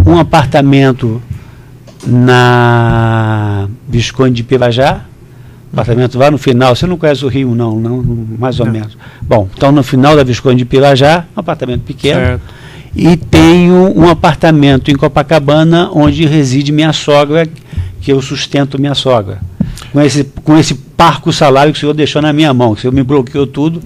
um apartamento na Visconde de Pirajá, apartamento lá no final, você não conhece o Rio não, mais ou menos. Bom, então no final da Visconde de Pirajá, um apartamento pequeno, certo. E tenho um apartamento em Copacabana, onde reside minha sogra, que eu sustento minha sogra. Com esse parco salário que o senhor deixou na minha mão, que o senhor me bloqueou tudo.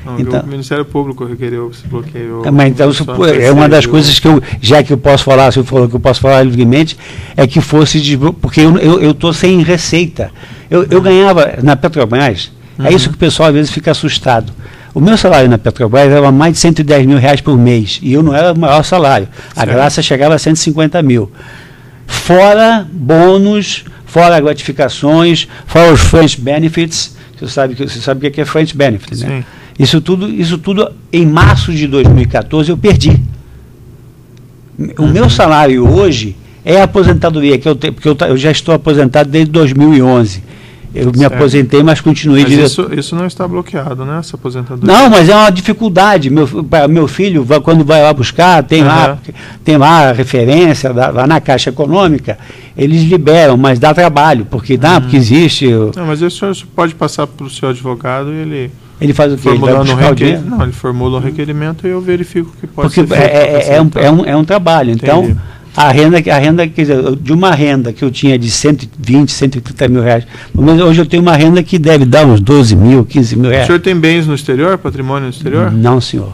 Não, então, o Ministério Público requeriu esse bloqueio. Mas então, é uma das coisas que eu, já que eu posso falar, se eu falou que eu posso falar livremente, é que fosse, porque eu estou sem receita. Eu ganhava na Petrobras, é isso que o pessoal às vezes fica assustado. O meu salário na Petrobras era mais de 110 mil reais por mês, e eu não era o maior salário. A graça chegava a 150 mil. Fora bônus, fora gratificações, fora os French Benefits. Você sabe o que é French Benefits, né? Sim. Isso tudo, em março de 2014, eu perdi. O meu salário hoje é a aposentadoria, que eu tenho, porque eu já estou aposentado desde 2011. Eu me aposentei, mas continuei. Mas isso não está bloqueado, né? Essa aposentadoria. Não, mas é uma dificuldade. Meu filho, quando vai lá buscar, tem lá a referência, lá na Caixa Econômica, eles liberam, mas dá trabalho, porque existe. Não, mas isso o senhor pode passar para o seu advogado e ele faz o quê? Ele formula um requerimento e eu verifico o que pode ser feito. É um trabalho. Então, entendi. A renda, quer dizer, de uma renda que eu tinha de 120, 130 mil reais, hoje eu tenho uma renda que deve dar uns 12 mil, 15 mil reais. O senhor tem bens no exterior, patrimônio no exterior? Não, senhor.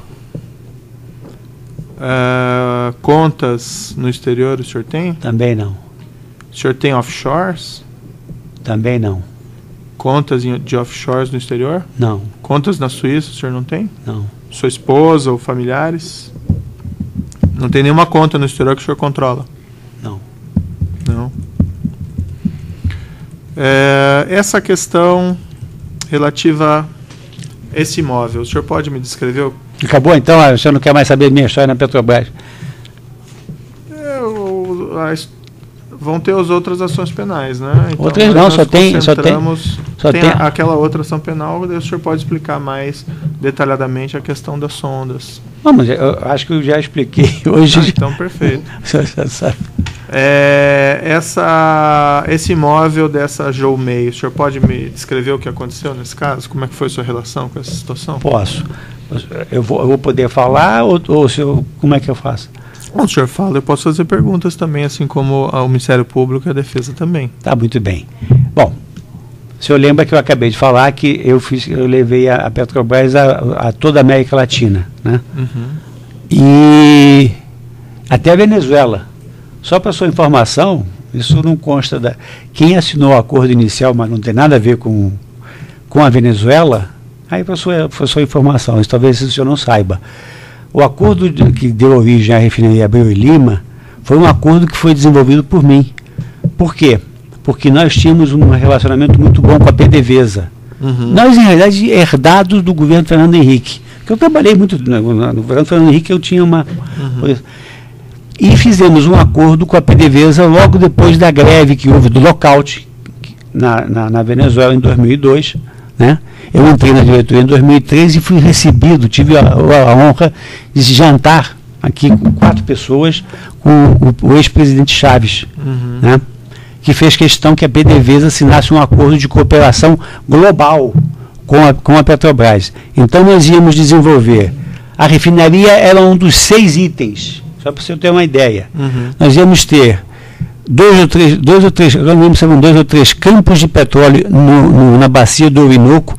Contas no exterior o senhor tem? Também não. O senhor tem offshores? Também não. Contas de offshores no exterior? Não. Contas na Suíça o senhor não tem? Não. Sua esposa ou familiares? Não tem nenhuma conta no exterior que o senhor controla? Não. Não. Essa questão relativa a esse imóvel, o senhor pode me descrever? Acabou então? O senhor não quer mais saber minha história na Petrobras? Vão ter as outras ações penais, né? Então, outras não, só tem aquela outra ação penal, o senhor pode explicar mais detalhadamente a questão das sondas. Não, mas eu acho que eu já expliquei hoje. Então, perfeito. Já sabe. Esse imóvel dessa Joumei, o senhor pode me descrever o que aconteceu nesse caso? Como é que foi a sua relação com essa situação? Posso. Eu vou poder falar ou senhor, como é que eu faço? Bom, o senhor fala, eu posso fazer perguntas também, assim como o Ministério Público e a Defesa também. Tá, muito bem. Bom, o senhor lembra que eu acabei de falar que eu levei a Petrobras a toda a América Latina, né? Uhum. E até a Venezuela. Só para sua informação, isso não consta quem assinou o acordo inicial, mas não tem nada a ver com a Venezuela, aí para sua informação, isso talvez o senhor não saiba. O acordo que deu origem à refinaria Abreu e Lima foi um acordo que foi desenvolvido por mim. Por quê? Porque nós tínhamos um relacionamento muito bom com a PDVSA. Uhum. Nós, em realidade, herdados do governo Fernando Henrique. Porque eu trabalhei muito no governo Fernando Henrique, eu tinha uma... Uhum. E fizemos um acordo com a PDVSA logo depois da greve que houve, do lockout na Venezuela em 2002, né? Eu entrei na diretoria em 2013 e fui recebido, tive a honra de jantar aqui com 4 pessoas, com o ex-presidente Chaves, uhum. né? Que fez questão que a PDVSA assinasse um acordo de cooperação global com a Petrobras. Então nós íamos desenvolver. A refinaria era um dos 6 itens, só para você ter uma ideia. Uhum. Nós íamos ter 2 ou 3, eu não lembro se eram 2 ou 3 campos de petróleo na bacia do Orinoco,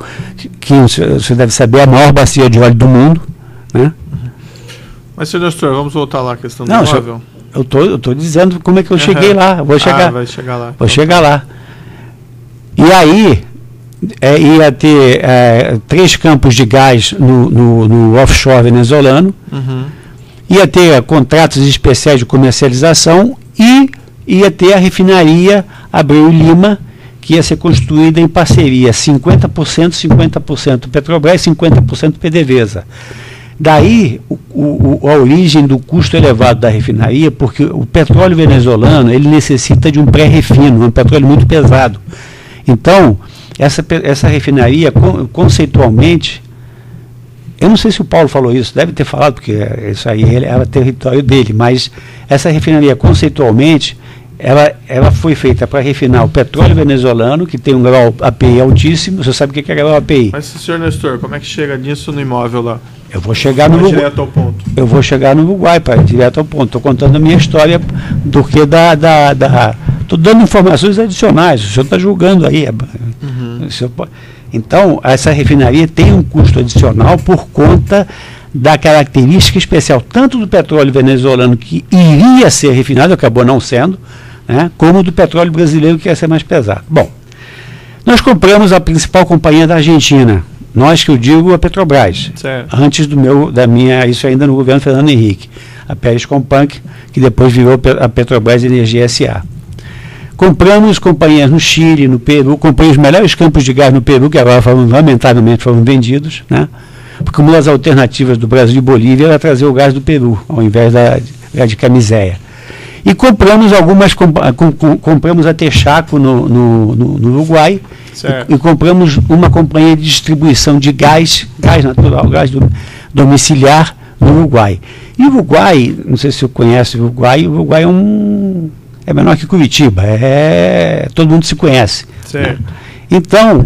que você deve saber, é a maior bacia de óleo do mundo, né? Mas, senhor Nestor, vamos voltar lá à questão do imóvel. Eu estou dizendo como é que eu cheguei lá. Vai chegar lá. Vou chegar lá. E aí, ia ter 3 campos de gás no offshore venezuelano, uhum. Ia ter contratos especiais de comercialização e ia ter a refinaria Abreu e Lima, que ia ser construída em parceria, 50% Petrobras, 50% PDVSA. Daí, a origem do custo elevado da refinaria, porque o petróleo venezuelano, ele necessita de um pré-refino, um petróleo muito pesado. Então, essa refinaria, conceitualmente, eu não sei se o Paulo falou isso, deve ter falado, porque isso aí era território dele, mas essa refinaria, conceitualmente, ela foi feita para refinar o petróleo venezuelano, que tem um grau API altíssimo. Você sabe o que é grau API? Mas, senhor Nestor, como é que chega nisso no imóvel lá? Eu vou chegar no Uruguai. Direto ao ponto. Eu vou chegar no Uruguai, direto ao ponto. Estou contando a minha história do que estou dando informações adicionais. O senhor está julgando aí. Então, essa refinaria tem um custo adicional por conta da característica especial, tanto do petróleo venezuelano, que iria ser refinado, acabou não sendo, né, como do petróleo brasileiro, que ia ser mais pesado. Bom, nós compramos a principal companhia da Argentina, nós, que eu digo, a Petrobras, certo. Antes isso ainda no governo Fernando Henrique, a Pérez Companc, que depois virou a Petrobras Energia S.A. Compramos companhias no Chile, no Peru, comprei os melhores campos de gás no Peru, que agora lamentavelmente foram vendidos, né? Porque uma das alternativas do Brasil e Bolívia era trazer o gás do Peru, ao invés de camiséia. E compramos compramos a Texaco no Uruguai, e compramos uma companhia de distribuição de gás natural, gás domiciliar no Uruguai. E o Uruguai, não sei se você conhece o Uruguai é menor que Curitiba, todo mundo se conhece. Certo. Né? Então,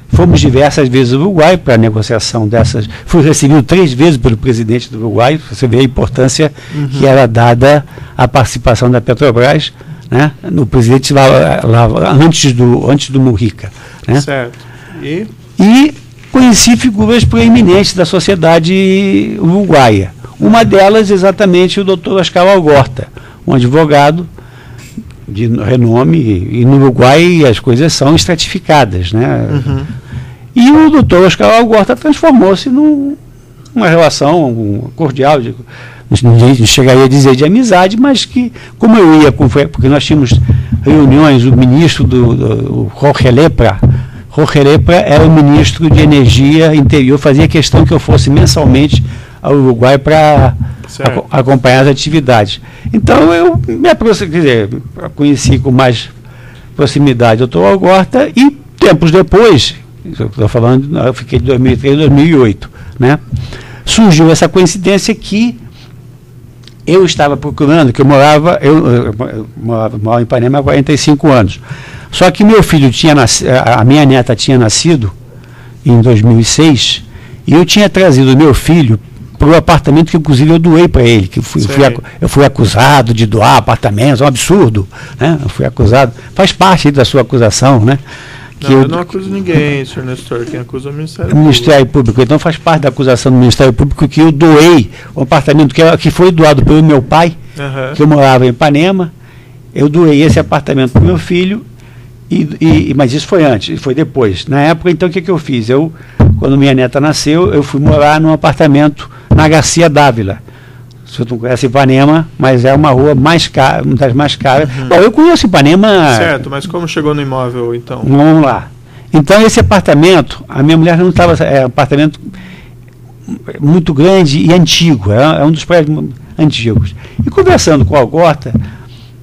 fomos diversas vezes ao Uruguai para a negociação dessas. Fui recebido 3 vezes pelo presidente do Uruguai. Você vê a importância que era dada à participação da Petrobras, né, no presidente lá antes do Mujica. Né? Certo. E conheci figuras proeminentes da sociedade uruguaia. Uma delas, exatamente, o doutor Oscar Algorta, um advogado de renome, e no Uruguai as coisas são estratificadas, né? E o doutor Oscar Algorta transformou-se numa relação cordial, não chegaria a dizer de amizade, mas que, como eu ia, porque nós tínhamos reuniões, o ministro do Jorge Lepra era o ministro de Energia Interior, fazia questão que eu fosse mensalmente ao Uruguai para acompanhar as atividades. Então eu conheci com mais proximidade o doutor Algorta, e tempos depois, eu fiquei de 2003 a 2008, né, surgiu essa coincidência que eu estava procurando, que eu morava em Ipanema há 45 anos. Só que meu filho a minha neta tinha nascido em 2006, e eu tinha trazido meu filho para o apartamento que, inclusive, eu doei para ele, que eu fui acusado de doar apartamentos, é um absurdo, né? Eu fui acusado, faz parte da sua acusação, né? Eu não acuso ninguém, senhor Nestor, quem acusa é o Ministério Público. O Ministério Público, então faz parte da acusação do Ministério Público que eu doei um apartamento que foi doado pelo meu pai, que eu morava em Ipanema, eu doei esse apartamento para o meu filho, mas isso foi antes, foi depois. Na época, então, o que eu fiz? Quando minha neta nasceu, eu fui morar num apartamento na Garcia Dávila. Você não conhece Ipanema, mas é uma rua mais cara, uma das mais caras. Bom, eu conheço Ipanema... Certo, mas como chegou no imóvel, então? Vamos lá. Então, esse apartamento, a minha mulher não estava... É um apartamento muito grande e antigo, é um dos prédios antigos. E conversando com o Algorta,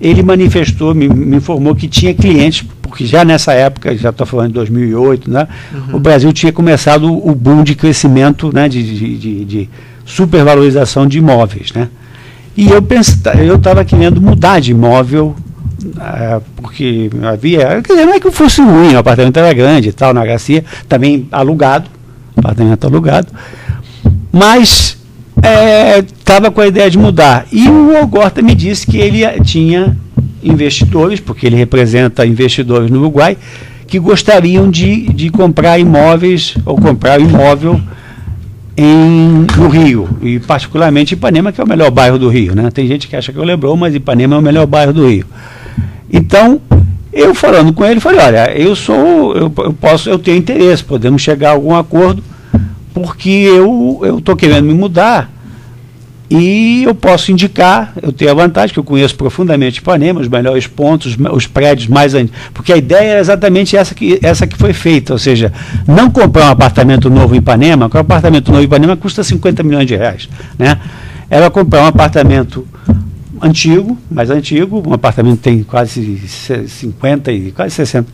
ele manifestou, me informou que tinha clientes, porque já nessa época, já estou falando de 2008, né, o Brasil tinha começado o boom de crescimento, né, de supervalorização de imóveis, né? E eu estava querendo mudar de imóvel, porque havia... Quer dizer, não é que fosse ruim, o apartamento era grande e tal, na Garcia, também alugado, apartamento alugado, mas estava com a ideia de mudar. E o Algorta me disse que ele tinha investidores, porque ele representa investidores no Uruguai, que gostariam de comprar imóveis, ou comprar imóvel no Rio, e particularmente Ipanema, que é o melhor bairro do Rio, né? Tem gente que acha que é o Leblon, mas Ipanema é o melhor bairro do Rio. Então, eu falando com ele, falei, olha, eu tenho interesse, podemos chegar a algum acordo, porque eu estou querendo me mudar, e eu posso indicar, eu tenho a vantagem que eu conheço profundamente Ipanema, os melhores pontos, os prédios mais antigos, porque a ideia era exatamente essa que foi feita, ou seja, não comprar um apartamento novo em Ipanema, porque um apartamento novo em Ipanema custa 50 milhões de reais, né? Era comprar um apartamento antigo, mais antigo, um apartamento que tem quase 50 e quase 60,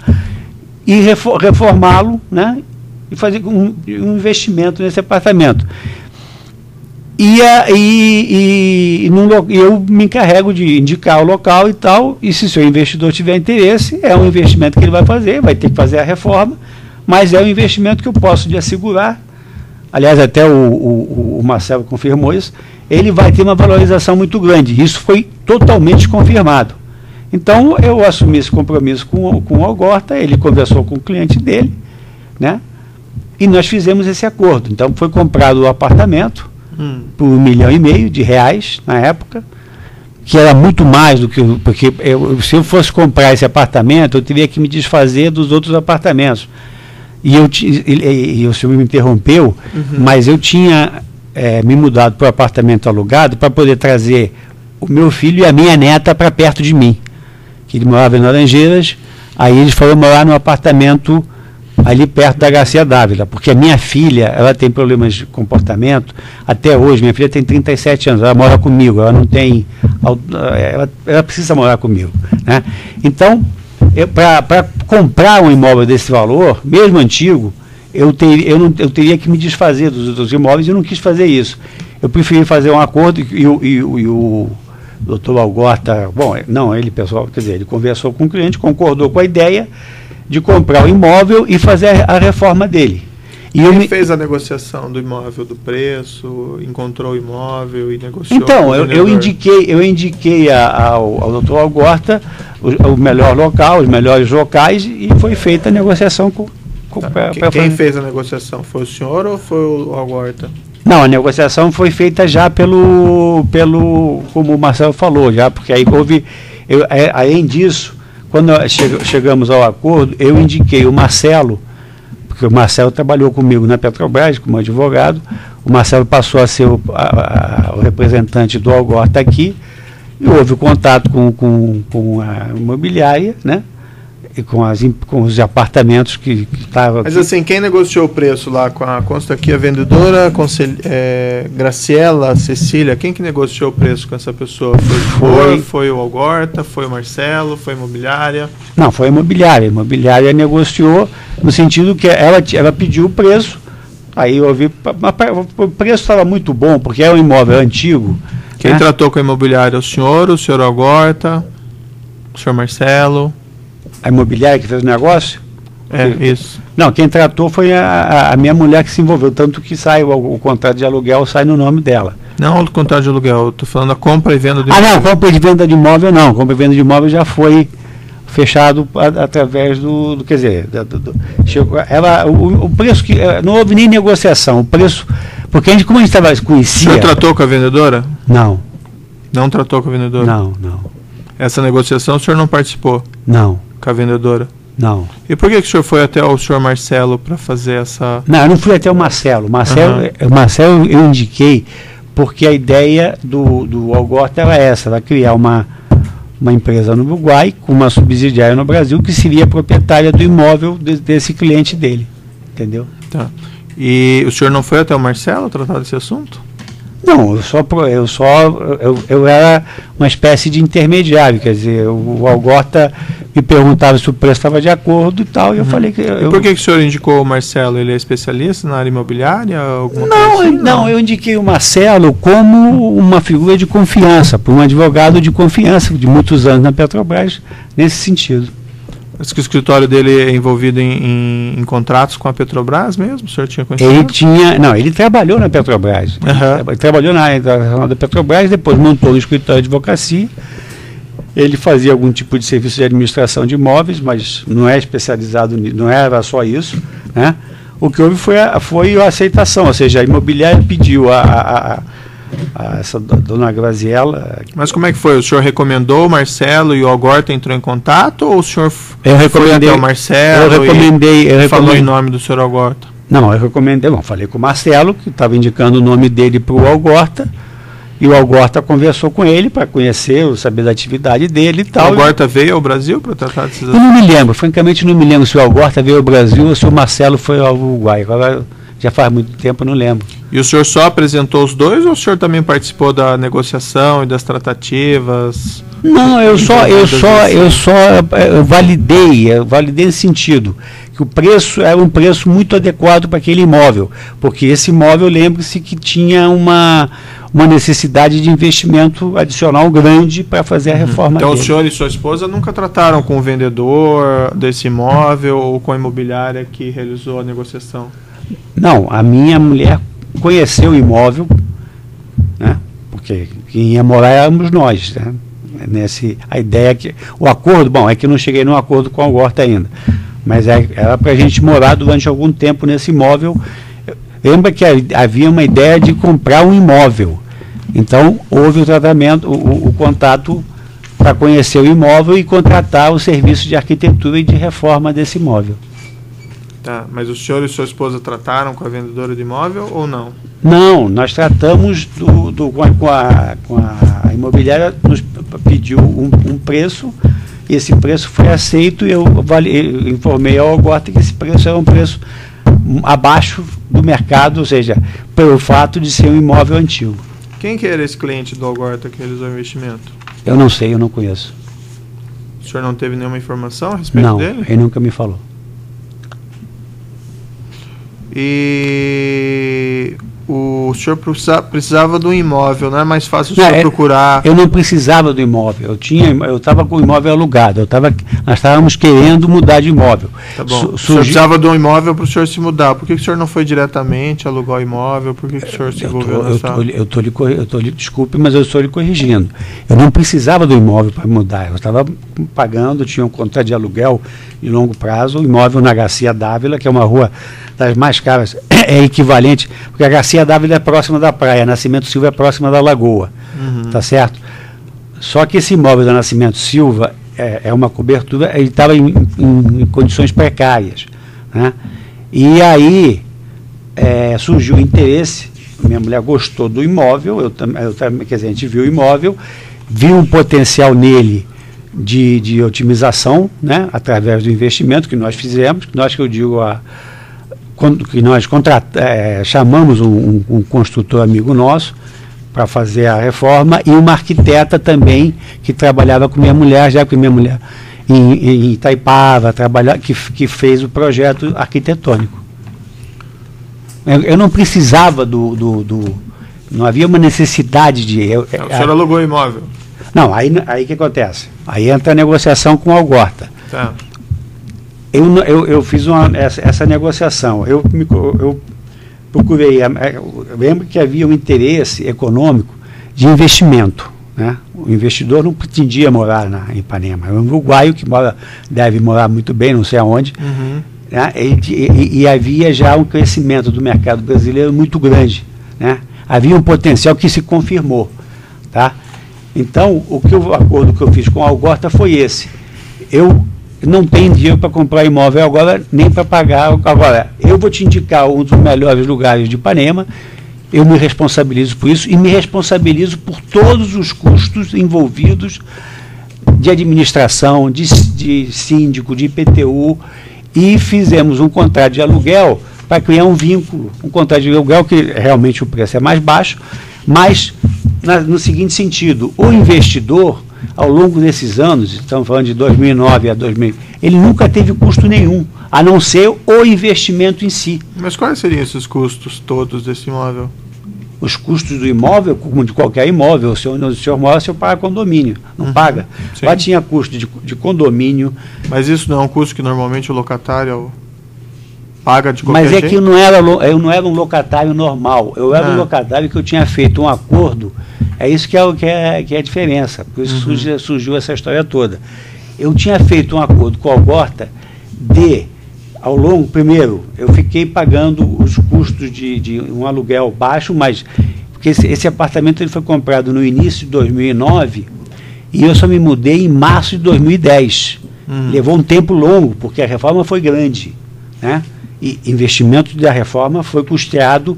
e reformá-lo, né? e fazer um investimento nesse apartamento. E eu me encarrego de indicar o local e tal, e se o seu investidor tiver interesse, é um investimento que ele vai fazer, vai ter que fazer a reforma, mas é um investimento que eu posso lhe assegurar. Aliás, até o Marcelo confirmou isso, ele vai ter uma valorização muito grande. Isso foi totalmente confirmado. Então, eu assumi esse compromisso com o Algorta, ele conversou com o cliente dele, né? E nós fizemos esse acordo. Então, foi comprado o apartamento por R$ 1,5 milhão na época, que era muito mais do que... Porque se eu fosse comprar esse apartamento, eu teria que me desfazer dos outros apartamentos. E o senhor me interrompeu, mas eu tinha me mudado para o apartamento alugado para poder trazer o meu filho e a minha neta para perto de mim, que ele morava em Laranjeiras. Aí eles foram morar no apartamento ali perto da Garcia Dávila, porque a minha filha, ela tem problemas de comportamento até hoje. Minha filha tem 37 anos, ela mora comigo, ela não tem... Ela precisa morar comigo, né? Então, para comprar um imóvel desse valor, mesmo antigo, eu teria que me desfazer dos imóveis, e eu não quis fazer isso. Eu preferi fazer um acordo e o doutor Algorta, ele conversou com o cliente, concordou com a ideia de comprar o imóvel e fazer a reforma dele. E Quem fez a negociação do imóvel, do preço, encontrou o imóvel e negociou? Então, eu indiquei ao doutor Algorta o melhor local, os melhores locais, e foi feita a negociação com Quem fez a negociação? Foi o senhor ou foi o Algorta? Não, a negociação foi feita já pelo como o Marcelo falou, já, porque aí houve, além disso, quando chegamos ao acordo, eu indiquei o Marcelo, porque o Marcelo trabalhou comigo na Petrobras como advogado. O Marcelo passou a ser o representante do Algorta aqui, e houve contato com a imobiliária, né? E com os apartamentos que estavam. Mas assim, quem negociou o preço lá consta aqui a vendedora, Graciela, Cecília, quem que negociou o preço com essa pessoa? Foi o Algorta, foi o Marcelo, foi a imobiliária? Não, foi a imobiliária. A imobiliária negociou no sentido que ela pediu o preço, aí eu vi, o preço estava muito bom, porque é um imóvel antigo. Quem tratou com a imobiliária? O senhor Algorta, o senhor Marcelo? A imobiliária que fez o negócio? Isso. Não, quem tratou foi a minha mulher que se envolveu, tanto que sai o contrato de aluguel sai no nome dela. Não o contrato de aluguel, eu estou falando a compra e venda de imóvel. Não, compra e venda de imóvel não. Compra e venda de imóvel já foi fechado através quer dizer, o preço que não houve nem negociação, o preço, porque como a gente estava conhecia. O senhor tratou com a vendedora? Não. Não tratou com a vendedora? Não. Essa negociação o senhor não participou? Não. Com a vendedora? Não. E por que o senhor foi até o senhor Marcelo para fazer essa... Não, eu não fui até o Marcelo. O Marcelo eu indiquei porque a ideia do Algorta era essa, era criar uma empresa no Uruguai com uma subsidiária no Brasil que seria proprietária do imóvel desse cliente dele. Entendeu? Tá. E o senhor não foi até o Marcelo tratar desse assunto? Não, eu era uma espécie de intermediário, quer dizer, o Algorta me perguntava se o preço estava de acordo e tal, e eu falei que... E por que o senhor indicou o Marcelo? Ele é especialista na área imobiliária? Não, eu indiquei o Marcelo como uma figura de confiança, por um advogado de confiança de muitos anos na Petrobras, nesse sentido. Mas que o escritório dele é envolvido em contratos com a Petrobras mesmo? O senhor tinha conhecido? Ele trabalhou na Petrobras. Ele trabalhou na área da Petrobras, depois montou um escritório de advocacia. Ele fazia algum tipo de serviço de administração de imóveis, mas não é especializado nisso, não era só isso, né? O que houve foi a aceitação, ou seja, a imobiliária pediu essa dona Graziella. Mas como é que foi? O senhor recomendou o Marcelo e o Algorta entrou em contato, ou o senhor foi até o Marcelo e falou em nome do senhor Algorta? Não, eu recomendei, falei com o Marcelo, que estava indicando o nome dele para o Algorta, e o Algorta conversou com ele para conhecer, saber da atividade dele e tal. O Algorta veio ao Brasil para tratar desses assuntos? Eu não me lembro, francamente não me lembro se o Algorta veio ao Brasil ou se o Marcelo foi ao Uruguai. Agora já faz muito tempo, eu não lembro. E o senhor só apresentou os dois ou o senhor também participou da negociação e das tratativas? Não, eu validei nesse sentido, que o preço era um preço muito adequado para aquele imóvel, porque esse imóvel, lembre-se que tinha uma necessidade de investimento adicional grande para fazer a reforma Então dele. O senhor e sua esposa nunca trataram com o vendedor desse imóvel ou com a imobiliária que realizou a negociação? Não, a minha mulher conheceu o imóvel, né? Porque quem ia morar éramos nós, né? A ideia que o acordo, bom, é que eu não cheguei num acordo com a Horta ainda, mas era para a gente morar durante algum tempo nesse imóvel. Lembra que havia uma ideia de comprar um imóvel, então houve o tratamento, o contato para conhecer o imóvel e contratar o serviço de arquitetura e de reforma desse imóvel. Tá, mas o senhor e sua esposa trataram com a vendedora de imóvel ou não? Não, nós tratamos com a imobiliária, nos pediu um preço, e esse preço foi aceito e eu informei ao Algorta que esse preço era um preço abaixo do mercado, ou seja, pelo fato de ser um imóvel antigo. Quem que era esse cliente do Algorta que realizou o investimento? Eu não sei, eu não conheço. O senhor não teve nenhuma informação a respeito dele? Não, ele nunca me falou. E o senhor precisava de um imóvel, não é mais fácil o senhor procurar? Eu não precisava do imóvel, eu estava com o imóvel alugado, nós estávamos querendo mudar de imóvel. Tá bom. O senhor precisava de um imóvel para o senhor se mudar. Por que o senhor não foi diretamente alugar o imóvel? Por que o senhor se envolveu nessa... Desculpe, mas eu estou lhe corrigindo. Eu não precisava do imóvel para mudar, eu estava pagando, tinha um contrato de aluguel de longo prazo, o imóvel na Garcia Dávila, que é uma rua das mais caras, é equivalente, porque a Garcia Dávila é próxima da praia, Nascimento Silva é próxima da lagoa, tá certo? Só que esse imóvel da Nascimento Silva é uma cobertura, ele estava em condições precárias, né? E aí surgiu o interesse, minha mulher gostou do imóvel, quer dizer, a gente viu o imóvel, viu um potencial nele de otimização, né? Através do investimento que nós fizemos, que eu digo que nós chamamos um construtor amigo nosso para fazer a reforma e uma arquiteta também que trabalhava com minha mulher, já que minha mulher em Itaipava, que fez o projeto arquitetônico. Eu não precisava não havia uma necessidade de... O senhor alugou o imóvel? Não, aí o que acontece? Aí entra a negociação com o Algorta. Tá. Eu fiz essa negociação, eu procurei, lembro que havia um interesse econômico de investimento, né? O investidor não pretendia morar em Ipanema, é um uruguaio que deve morar muito bem, não sei aonde, né? E havia já um crescimento do mercado brasileiro muito grande, né? Havia um potencial que se confirmou, tá? Então, o acordo que eu fiz com a Algorta foi esse. Eu não tenho dinheiro para comprar imóvel agora, nem para pagar. Agora, eu vou te indicar um dos melhores lugares de Ipanema, eu me responsabilizo por isso e me responsabilizo por todos os custos envolvidos de administração, de síndico, de IPTU, e fizemos um contrato de aluguel para criar um vínculo. Um contrato de aluguel que realmente o preço é mais baixo, mas no seguinte sentido, o investidor, ao longo desses anos, estamos falando de 2009 a 2000, ele nunca teve custo nenhum, a não ser o investimento em si. Mas quais seriam esses custos todos desse imóvel? Os custos do imóvel, como de qualquer imóvel, o senhor mora, o senhor paga condomínio, não paga. Sim. Lá tinha custo de condomínio. Mas isso não é um custo que normalmente o locatário paga de qualquer jeito? Mas jeito? Que eu não era um locatário normal, eu era um locatário que eu tinha feito um acordo. É isso que é a diferença, por isso surgiu essa história toda. Eu tinha feito um acordo com a Algorta ao longo, primeiro, eu fiquei pagando os custos de um aluguel baixo, mas porque esse apartamento ele foi comprado no início de 2009 e eu só me mudei em março de 2010. Levou um tempo longo, porque a reforma foi grande, né? E investimento da reforma foi custeado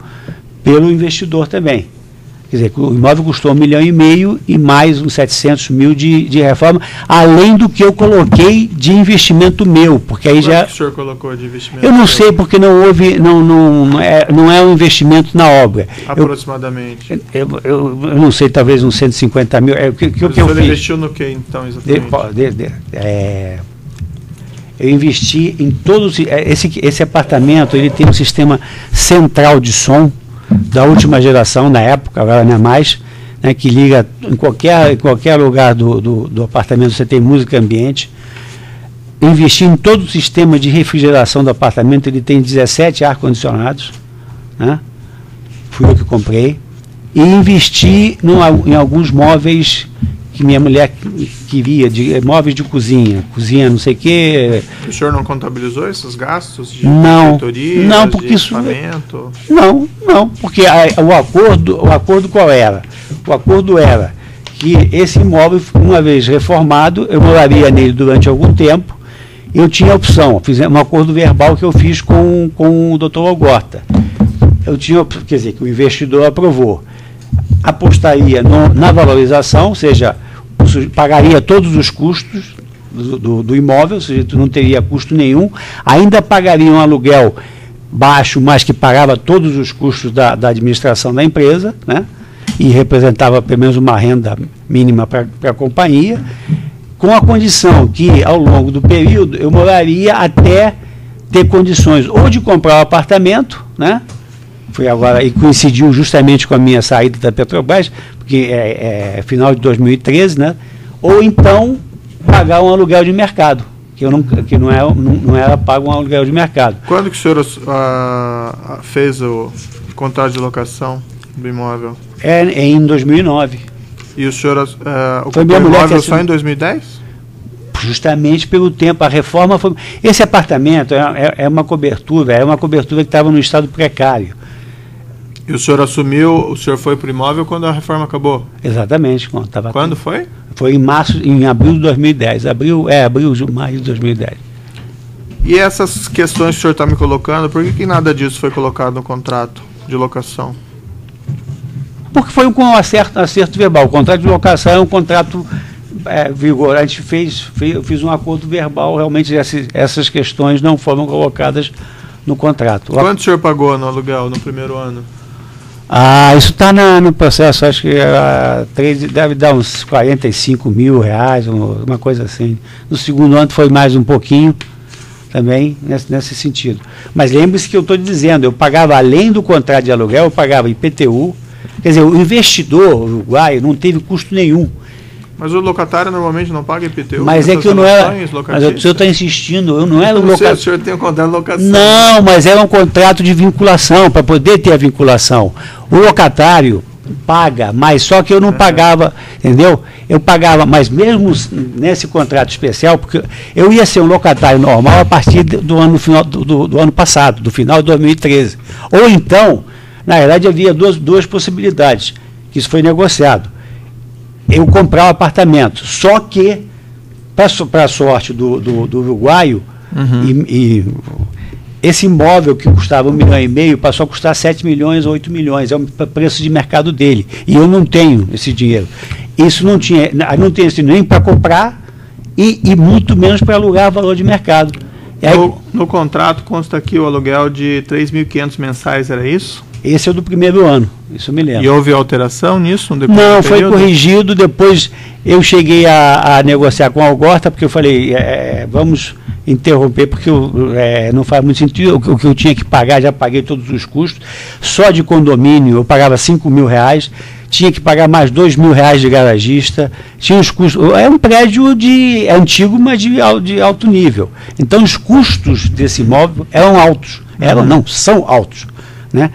pelo investidor também. Quer dizer, o imóvel custou 1,5 milhão e mais uns 700 mil de reforma, além do que eu coloquei de investimento meu, porque aí já... Quanto que o senhor colocou de investimento? Eu não sei, porque não houve, não é um investimento na obra. Aproximadamente. Eu não sei, talvez uns 150 mil. O que eu fiz? Investiu no que, então, exatamente? Eu investi em todos... Esse apartamento, ele tem um sistema central de som, da última geração, na época, agora não é mais, né, que liga em qualquer lugar do apartamento, você tem música ambiente. Investi em todo o sistema de refrigeração do apartamento, ele tem 17 ar-condicionados, né? Fui eu que comprei. E investi em alguns móveis que minha mulher queria, móveis de cozinha não sei o quê. O senhor não contabilizou esses gastos de não, porque de equipamento? Não, porque o acordo qual era? O acordo era que esse imóvel, uma vez reformado, eu moraria nele durante algum tempo. Eu tinha a opção, fiz um acordo verbal que eu fiz com o Dr. Algorta. Eu tinha, quer dizer, que o investidor aprovou. Apostaria na valorização, ou seja, pagaria todos os custos do imóvel, ou seja, não teria custo nenhum, ainda pagaria um aluguel baixo, mas que pagava todos os custos da administração da empresa, né? E representava pelo menos uma renda mínima para a companhia, com a condição que, ao longo do período, eu moraria até ter condições ou de comprar um apartamento, né? Foi agora, e coincidiu justamente com a minha saída da Petrobras, porque é final de 2013, né? Ou então pagar um aluguel de mercado, que não era pago um aluguel de mercado. Quando que o senhor fez o contrato de locação do imóvel? Em 2009. E o senhor foi minha mulher imóvel só em 2010? Justamente pelo tempo. A reforma foi... Esse apartamento é uma cobertura que estava no estado precário. E o senhor assumiu, o senhor foi para o imóvel quando a reforma acabou? Exatamente. Quando foi? Foi em abril de 2010. Maio de 2010. E essas questões que o senhor está me colocando, por que nada disso foi colocado no contrato de locação? Porque foi com um acerto verbal. O contrato de locação é um contrato vigorante. Eu fiz um acordo verbal, realmente essas questões não foram colocadas no contrato. Quanto o senhor pagou no aluguel no primeiro ano? Isso está no processo, acho que deve dar uns 45 mil reais, uma coisa assim. No segundo ano foi mais um pouquinho também, nesse sentido. Mas lembre-se que eu estou dizendo, eu pagava, além do contrato de aluguel, eu pagava IPTU. Quer dizer, o investidor uruguaio não teve custo nenhum. Mas o locatário normalmente não paga IPTU? Mas é que eu não era... Mas o senhor está insistindo, eu não era o locatário. O senhor tem um contrato de locação. Não, mas era um contrato de vinculação, para poder ter a vinculação. O locatário paga, mas só que eu não pagava, entendeu? Eu pagava, mas mesmo nesse contrato especial, porque eu ia ser um locatário normal a partir do ano passado, do final de 2013. Ou então, na verdade, havia duas possibilidades, que isso foi negociado. Eu comprar um apartamento, só que, para a sorte do uruguaio, e esse imóvel que custava 1,5 milhão passou a custar 7 milhões ou 8 milhões, é o preço de mercado dele, e eu não tenho esse dinheiro. Isso não tenho esse nem para comprar e muito menos para alugar valor de mercado. Aí, no contrato consta aqui o aluguel de 3.500 mensais, era isso? Esse é o do primeiro ano, isso eu me lembro. E houve alteração nisso? Não, foi corrigido, depois eu cheguei a negociar com a Algorta, porque eu falei, vamos interromper, porque não faz muito sentido, o que eu tinha que pagar, já paguei todos os custos, só de condomínio eu pagava 5 mil reais, tinha que pagar mais 2 mil reais de garagista, tinha os custos, é um prédio antigo, mas de alto nível, então os custos desse imóvel eram altos, são altos, né?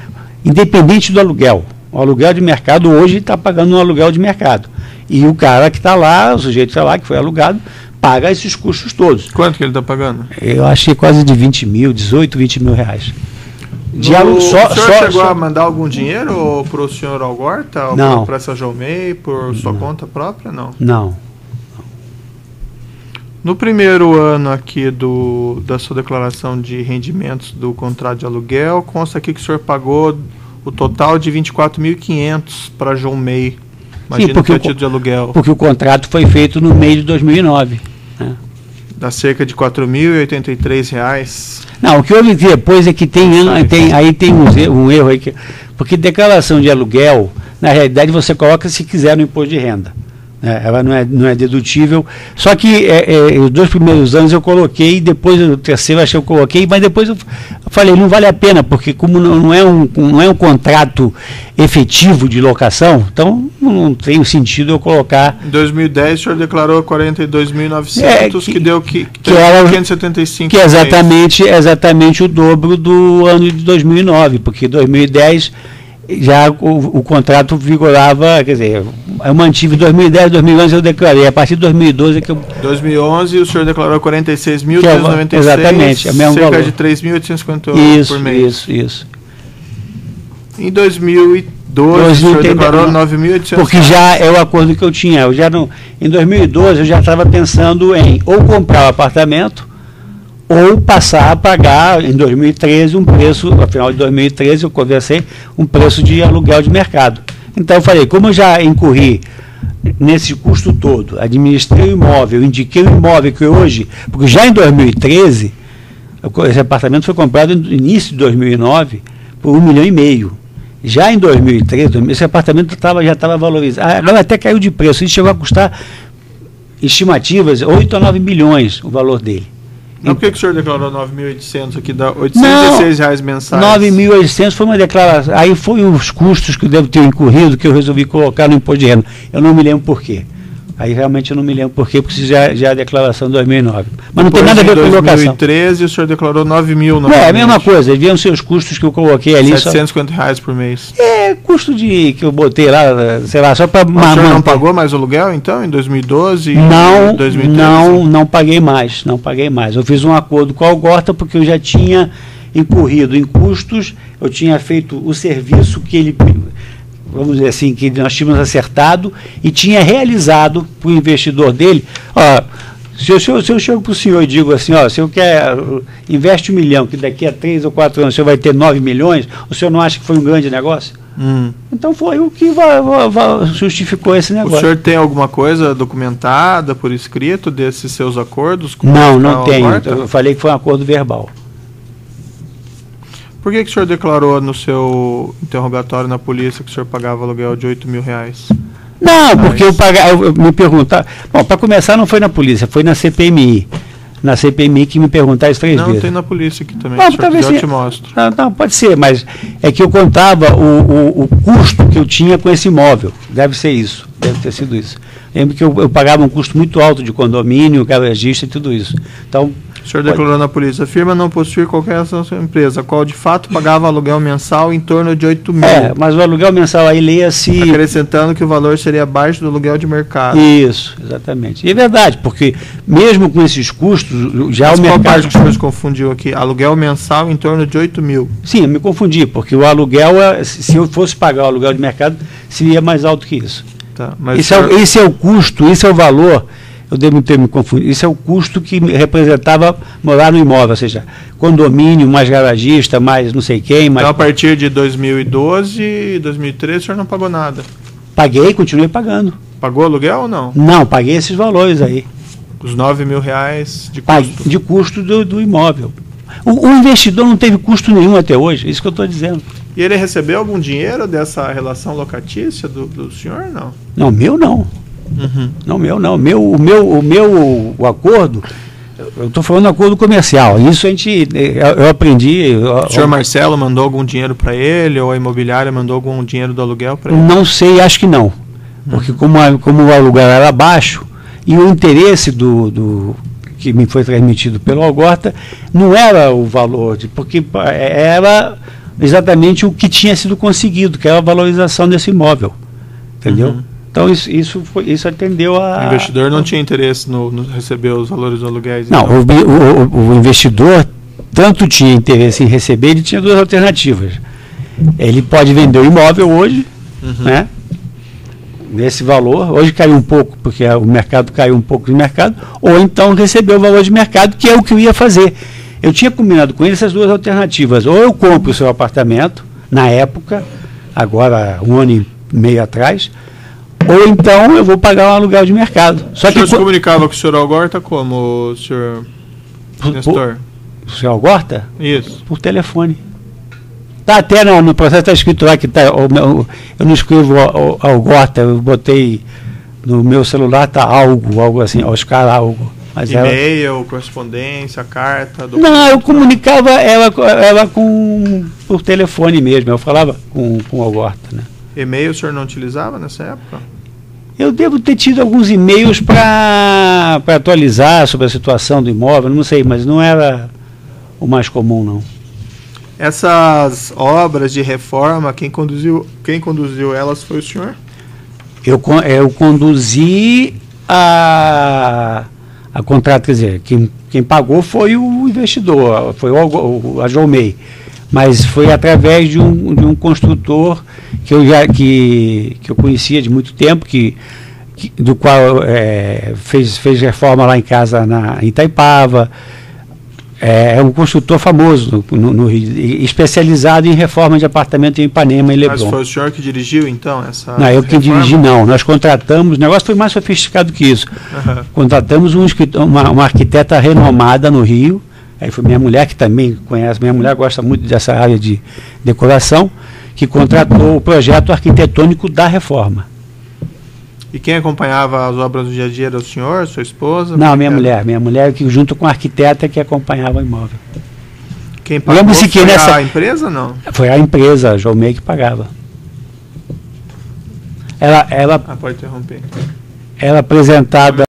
Independente do aluguel. O aluguel de mercado hoje está pagando um aluguel de mercado. E o cara que está lá, o sujeito que está lá, que foi alugado, paga esses custos todos. Quanto que ele está pagando? Eu achei quase de 18, 20 mil reais. O senhor chegou a mandar algum dinheiro para o senhor Algorta? Ou para essa Jomei, por sua conta própria? Não. No primeiro ano aqui da sua declaração de rendimentos do contrato de aluguel, consta aqui que o senhor pagou o total de 24.500 para João May. Imagina porque o título de aluguel. Porque o contrato foi feito no meio de 2009. Né? Dá cerca de R$ 4.083. Não, o que houve depois é que tem um erro aí. Porque declaração de aluguel, na realidade, você coloca se quiser no imposto de renda. Ela não é dedutível. Só que os 2 primeiros anos eu coloquei, depois o terceiro acho que eu coloquei, mas depois eu falei, não vale a pena, porque como não é um contrato efetivo de locação, então não tem sentido eu colocar. Em 2010 o senhor declarou 42.900, que deu que era 575. Que é exatamente o dobro do ano de 2009, porque 2010 já o contrato vigorava, quer dizer, eu mantive 2010, 2011 eu declarei, a partir de 2012 é que eu... 2011 o senhor declarou 46.396, exatamente, é o mesmo cerca valor. de 3.858 por mês. Isso. Em 2012 o senhor declarou 9.800. Porque já é o acordo que eu tinha, em 2012 eu já estava pensando em ou comprar o apartamento, ou passar a pagar, em 2013, um preço, no final de 2013, eu conversei, um preço de aluguel de mercado. Então eu falei, como eu já incorri nesse custo todo, administrei o imóvel, indiquei o imóvel que hoje, porque já em 2013, esse apartamento foi comprado no início de 2009 por R$1,5 milhão. Já em 2013, esse apartamento já estava valorizado, agora até caiu de preço, isso chegou a custar, estimativas, 8 a 9 milhões o valor dele. Por que o senhor declarou 9.800 aqui, dá R$806 mensais? 9.800 foi uma declaração, aí foi os custos que eu devo ter incorrido, que eu resolvi colocar no imposto de renda. Eu não me lembro por quê. Aí realmente eu não me lembro por quê, porque já é a declaração de 2009. Mas não tem nada a ver com locação. Em 2013 o senhor declarou 9.000. Não, é a mesma coisa, deviam ser os custos que eu coloquei ali. R$750 por mês. Custo que eu botei lá, sei lá, só para... O senhor não pagou mais o aluguel, então, em 2012 e 2013? Não paguei mais. Eu fiz um acordo com a Algorta, porque eu já tinha incorrido em custos, eu tinha feito o serviço que ele... vamos dizer assim, que nós tínhamos acertado e tinha realizado para o investidor dele. Se eu chego para o senhor e digo assim, se eu quer, investe R$1 milhão, que daqui a 3 ou 4 anos o senhor vai ter 9 milhões, o senhor não acha que foi um grande negócio? Então foi o que justificou esse negócio. O senhor tem alguma coisa documentada por escrito desses seus acordos? Não tenho. Eu falei que foi um acordo verbal. Por que o senhor declarou no seu interrogatório na polícia que o senhor pagava aluguel de R$8 mil? Não, porque eu me perguntar. Bom, para começar, não foi na polícia, foi na CPMI. Na CPMI que me perguntaram isso 3 vezes. Não, tem na polícia aqui também. Se eu te mostro. Não, pode ser, mas é que eu contava o custo que eu tinha com esse imóvel. Deve ser isso, deve ter sido isso. Lembro que eu pagava um custo muito alto de condomínio, garagista e tudo isso. Então, o senhor declarou na polícia, a firma não possui qualquer ação da sua empresa, a qual de fato pagava aluguel mensal em torno de 8 mil. Mas o aluguel mensal aí leia-se... Acrescentando que o valor seria abaixo do aluguel de mercado. Isso, exatamente. E é verdade, porque mesmo com esses custos, já o mercado... Qual parte que o senhor se confundiu aqui? Aluguel mensal em torno de 8 mil. Sim, eu me confundi, porque o aluguel, se eu fosse pagar o aluguel de mercado, seria mais alto que isso. Tá, mas esse é o custo, esse é o valor... Eu devo ter me confundido. Isso é o custo que representava morar no imóvel, ou seja, condomínio, mais garagista, mais não sei quem. Mais... Então, a partir de 2012 e 2013, o senhor não pagou nada? Paguei, continuei pagando. Pagou aluguel ou não? Não, paguei esses valores aí. Os R$9 mil de custo? De custo do imóvel. O investidor não teve custo nenhum até hoje, é isso que eu estou dizendo. E ele recebeu algum dinheiro dessa relação locatícia do senhor, não? Não, meu não. Não, meu não. O acordo, eu estou falando acordo comercial. Isso eu aprendi. O senhor Marcelo mandou algum dinheiro para ele, ou a imobiliária mandou algum dinheiro do aluguel para ele? Não sei, acho que não. Porque como o aluguel era baixo, e o interesse do que me foi transmitido pelo Algorta não era o valor, porque era exatamente o que tinha sido conseguido, que era a valorização desse imóvel. Entendeu? Então, isso atendeu a... O investidor não tinha interesse no receber os valores dos aluguéis? Não, então. O investidor tanto tinha interesse em receber, ele tinha 2 alternativas. Ele pode vender o imóvel hoje, né, nesse valor, hoje caiu um pouco, porque o mercado caiu um pouco de mercado, ou então receber o valor de mercado, que é o que eu ia fazer. Eu tinha combinado com ele essas 2 alternativas. Ou eu compro o seu apartamento na época, agora 1 ano e meio atrás, ou então eu vou pagar um aluguel de mercado. Só o senhor que se comunicava com o senhor Algorta como, senhor Nestor? O senhor Algorta? Isso. Por telefone. Tá até no processo, está escrito lá que tá, eu não escrevo Algorta, eu botei no meu celular, tá algo assim, Oscar algo. Mas e-mail, correspondência, carta... Não, eu comunicava ela por telefone mesmo, eu falava com o Algorta, né? E-mail o senhor não utilizava nessa época? Eu devo ter tido alguns e-mails para atualizar sobre a situação do imóvel, não sei, mas não era o mais comum, não. Essas obras de reforma, quem conduziu elas foi o senhor? Eu conduzi a contrato, quer dizer, quem pagou foi o investidor, foi a Jomei, mas foi através de um construtor que eu conhecia de muito tempo, do qual fez reforma lá em casa em Itaipava. É um construtor famoso no Rio, especializado em reforma de apartamento em Ipanema e Leblon. Mas foi o senhor que dirigiu, então, essa Não, eu reforma? que dirigi não. Nós contratamos, o negócio foi mais sofisticado que isso. Uhum. Contratamos uma arquiteta renomada no Rio, aí foi minha mulher, que também conhece, minha mulher gosta muito dessa área de decoração, que contratou o projeto arquitetônico da reforma. E quem acompanhava as obras no dia a dia era o senhor, sua esposa? Não, minha mulher que junto com a arquiteta que acompanhava o imóvel. Quem pagou foi a empresa, não? Foi a empresa, a Jomei, que pagava. Ela pode interromper. Ela apresentada